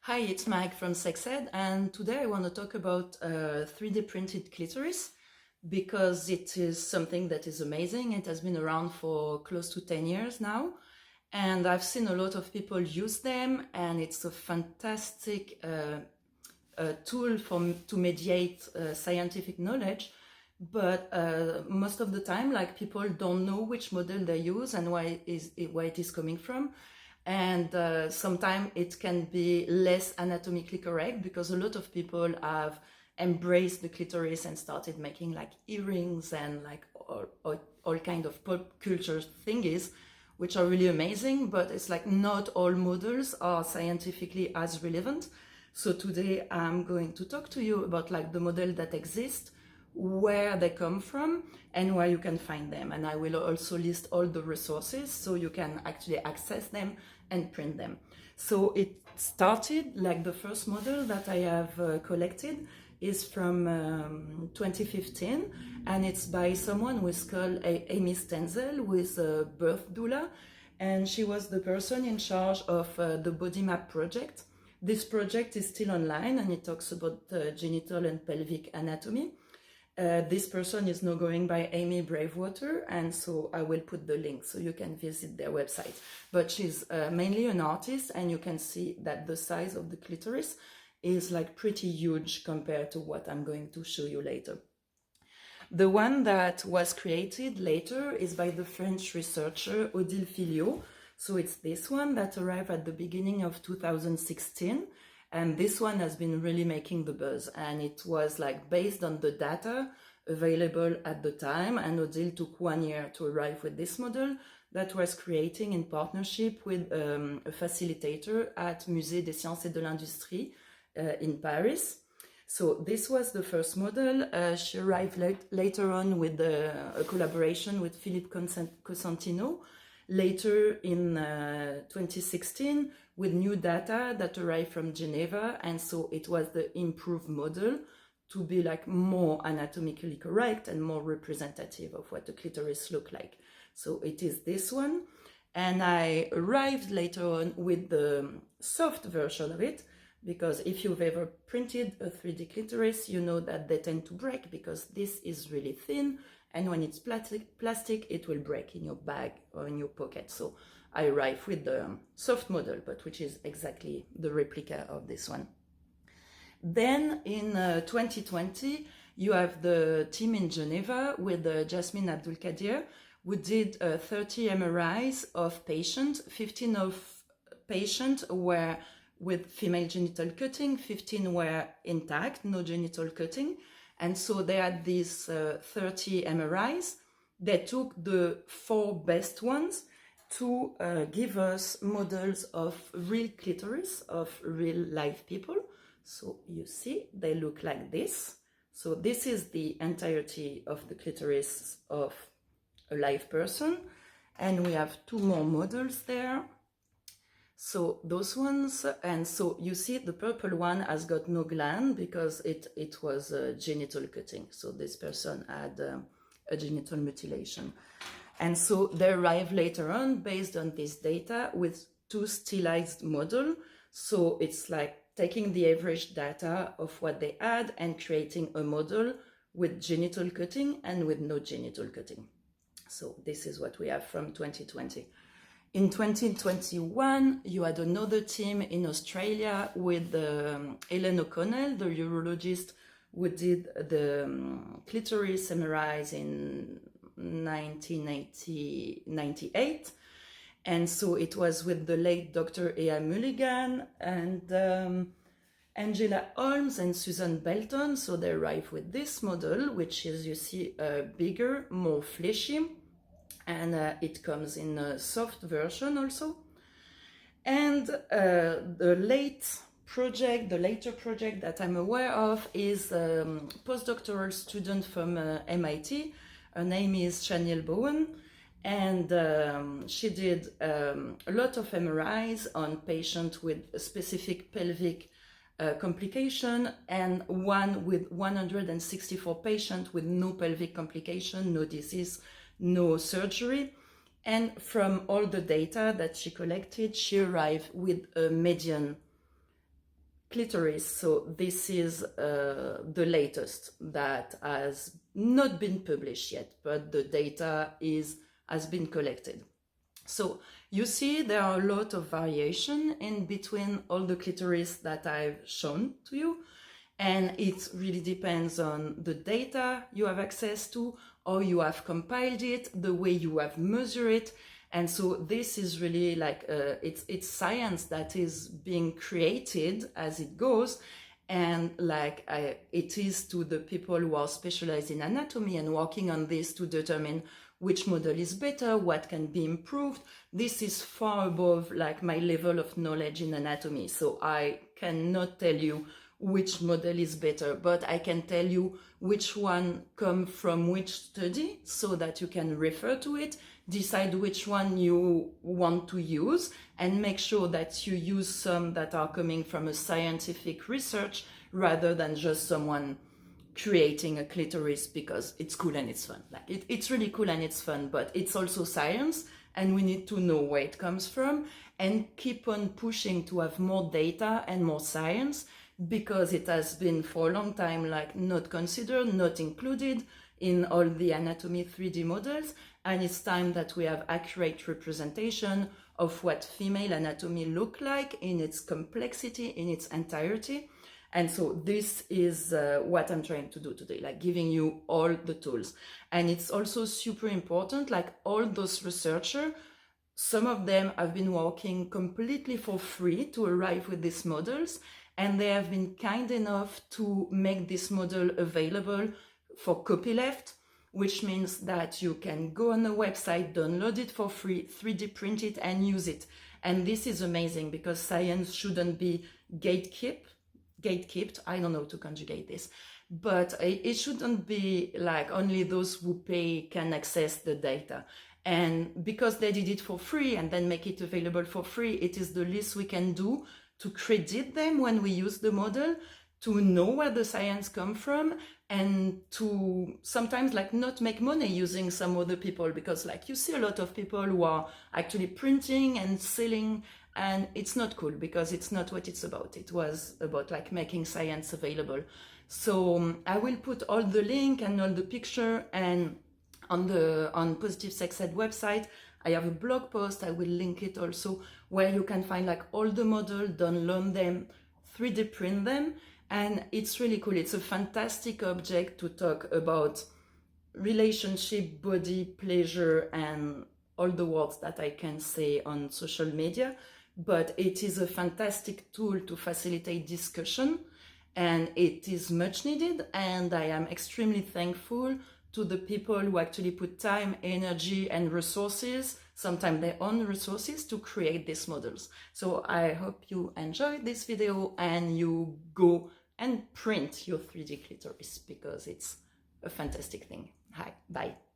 Hi, it's Mag from SexEd, and today I want to talk about 3D printed clitoris because it is something that is amazing. It has been around for close to 10 years now, and I've seen a lot of people use them, and it's a fantastic tool to mediate scientific knowledge. But most of the time, like, people don't know which model they use and where it is coming from. And sometimes it can be less anatomically correct because a lot of people have embraced the clitoris and started making like earrings and like all kind of pop culture thingies, which are really amazing, but it's like not all models are scientifically as relevant. So today I'm going to talk to you about like the model that exist, where they come from, and where you can find them. And I will also list all the resources so you can actually access them and print them. So it started, like the first model that I have collected is from 2015, and it's by someone who is called Amy Stenzel, who is a birth doula, and she was the person in charge of the body map project. This project is still online, and it talks about genital and pelvic anatomy. This person is now going by Amy Bravewater, and so I will put the link so you can visit their website. But she's mainly an artist, and you can see that the size of the clitoris is like pretty huge compared to what I'm going to show you later. The one that was created later is by the French researcher Odile Filiot. So it's this one that arrived at the beginning of 2016. And this one has been really making the buzz, and it was like based on the data available at the time, and Odile took 1 year to arrive with this model that was creating in partnership with a facilitator at Musée des Sciences et de l'Industrie in Paris. So this was the first model. She arrived later on with a collaboration with Philippe Cosentino, later in 2016, with new data that arrived from Geneva, and so it was the improved model to be like more anatomically correct and more representative of what the clitoris look like. So it is this one, and I arrived later on with the soft version of it, because if you've ever printed a 3D clitoris, you know that they tend to break because this is really thin, and when it's plastic, it will break in your bag or in your pocket. So I arrived with the soft model, but which is exactly the replica of this one. Then in 2020, you have the team in Geneva with Jasmine Abdulkadir, who did 30 MRIs of patients. 15 of patients were with female genital cutting, 15 were intact, no genital cutting. And so they had these 30 MRIs. They took the 4 best ones to give us models of real clitoris, of real live people. So you see, they look like this. So this is the entirety of the clitoris of a live person. And we have 2 more models there. So those ones, and so you see the purple one has got no gland because it was a genital cutting. So this person had a genital mutilation. And so they arrive later on based on this data with 2 stylized model. So it's like taking the average data of what they had and creating a model with genital cutting and with no genital cutting. So this is what we have from 2020. In 2021, you had another team in Australia with Ellen O'Connell, the urologist who did the clitoris MRIs in 1998. And so it was with the late Dr. Ea Mulligan and Angela Holmes and Susan Belton. So they arrived with this model, which is, you see, bigger, more fleshy. And it comes in a soft version also. And the later project that I'm aware of is a postdoctoral student from MIT. Her name is Shaniel Bowen, and she did a lot of MRIs on patients with a specific pelvic complication, and one with 164 patients with no pelvic complication, no disease, no surgery. And from all the data that she collected, she arrived with a median Clitoris. So this is the latest that has not been published yet, but the data has been collected. So you see there are a lot of variation in between all the clitoris that I've shown to you. And it really depends on the data you have access to, how you have compiled it, the way you have measured it. And so this is really like, it's science that is being created as it goes. And like it is to the people who are specialized in anatomy and working on this to determine which model is better, what can be improved. This is far above like my level of knowledge in anatomy. So I cannot tell you which model is better, but I can tell you which one come from which study so that you can refer to it, decide which one you want to use, and make sure that you use some that are coming from a scientific research rather than just someone creating a clitoris because it's cool and it's fun. Like it's really cool and it's fun, but it's also science, and we need to know where it comes from and keep on pushing to have more data and more science, because it has been for a long time like not considered, not included in all the anatomy 3D models, and it's time that we have accurate representation of what female anatomy look like in its complexity, in its entirety. And so this is what I'm trying to do today, like giving you all the tools. And it's also super important, like all those researchers, some of them have been working completely for free to arrive with these models, and they have been kind enough to make this model available for copyleft, which means that you can go on a website, download it for free, 3D print it, and use it. And this is amazing because science shouldn't be gatekept, I don't know to conjugate this, but it shouldn't be like only those who pay can access the data. And because they did it for free and then make it available for free, it is the least we can do to credit them when we use the model, to know where the science comes from, and to sometimes like not make money using some other people, because like you see a lot of people who are actually printing and selling, and it's not cool because it's not what it's about. It was about like making science available. So I will put all the link and all the picture, and on Positive Sex Ed website I have a blog post, I will link it also, where you can find like all the models, download them, 3D print them, and it's really cool. It's a fantastic object to talk about relationship, body, pleasure, and all the words that I can say on social media, but it is a fantastic tool to facilitate discussion, and it is much needed, and I am extremely thankful to the people who actually put time, energy, and resources, sometimes their own resources, to create these models. So I hope you enjoyed this video and you go and print your 3D clitoris, because it's a fantastic thing. Hi, bye.